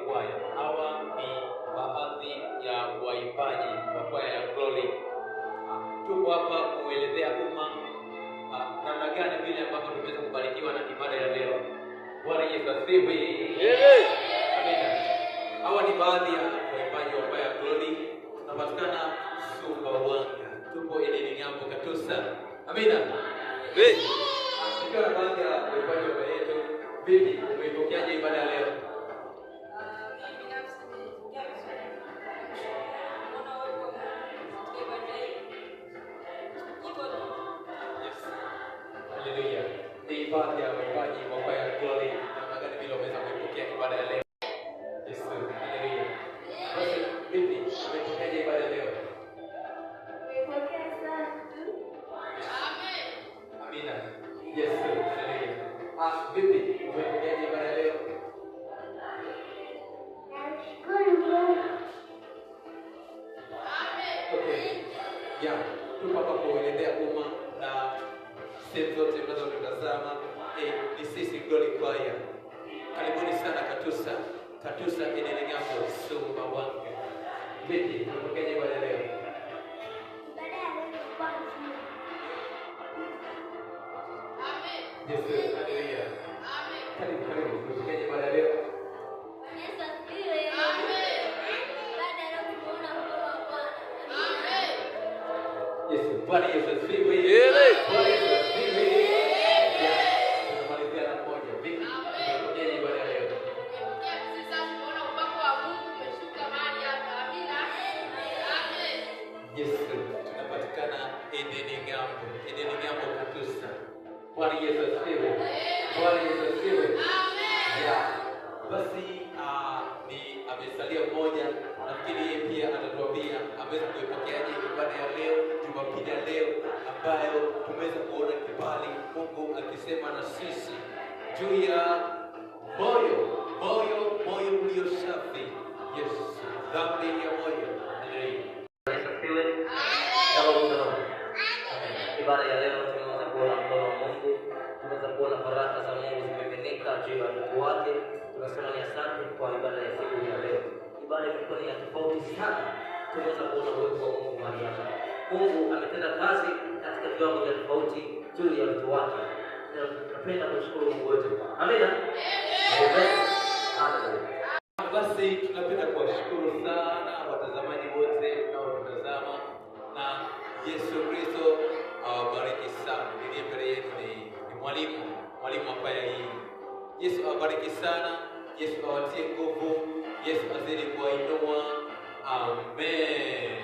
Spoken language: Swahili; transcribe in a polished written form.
kwaya. Hawa ni baadhi ya waimbaji wa kwaya ya Glory. Tuko hapa kuelezea umma namna gani vile ambavyo tumeweza kubarikiwa na ibada ya leo. Bwana Yesu asifiwe. Amina. Hawa ni baadhi ya waimbaji wa kwaya ya Glory. Tunapatikana Sumbawanga. Tupo Edeni Ngambo Katusa. Amina. Tukiwa na baadhi ya waimbaji wa kwaya yetu. Vipi, umeipokeaje ibada ya leo? Haleluya. Ni baadhi ya waimbaji wa kwaya ya Glory. Namna gani vile wameweza kuipokea ibada ya leo? Yesu. Haleluya. Basi vipi, umeipokeaje ibada ya leo? Nimepokea sana tu. Amen. Amina. Yesu. Haleluya. Vipi, umeipokeaje ibada ya leo? Nashukuru Mungu. Okay. Yeah. Tupo hapa kuelezea umma na sehemu zote mnazotazama ni sisi Glory Choir. Karibuni sana Katusa. Katusa Edeni Ngambo Sumbawanga. Vipi, umepokeaje ibada ya leo? Ibada ya leo ilikuwa nzuri. Yesu, haleluya. Karibu, umepokeaje ibada ya leo? Yesu asifiwe. Ibada ya leo tumeona mkono wa Bwana. Yesu, Bwana Yesu asifiwe. Bwana Yesu asifiwe. Tunamalizia na moja. Vipi, umepokeaje ibada ya leo? Yesu, tunapatikana Edeni Ngambo Katusa. Bwana Yesu asifiwe. Bwana Yesu asifiwe. Yeah. Basi ni amesalia mmoja, nafikiri yeye pia atatuambia ameweza kuipokeaje ibada ya leo, Jumapili ya leo ambayo tumeweza kuona kibali Mungu akisema na sisi juu ya moyo ulio safi. Yesu, dhambi ya moyo. Ibada ya leo tumeweza kuona mkono wa Mungu, tumeweza kuona baraka za Mungu zimemiminika juu ya watu wake. Tunasema ni asante kwa ibada ya siku ya leo. Ibada ilikuwa ni ya tofauti sana. Tumeweza kuona uwepo wa Mungu mahali hapa. Mungu ametenda kazi katika viwango vya tofauti juu ya watu wake. Tunapenda kushukuru Mungu wetu. Amina. Basi tunapenda kuwashukuru sana watazamaji wote mnaotutazama, na Yesu Kristo awabariki sana. Ndiye mbele yetu ni mwalimu wa kwaya hii. Yesu awabariki sana. Yesu awatie nguvu. Yesu azidi kuwainua. Amen.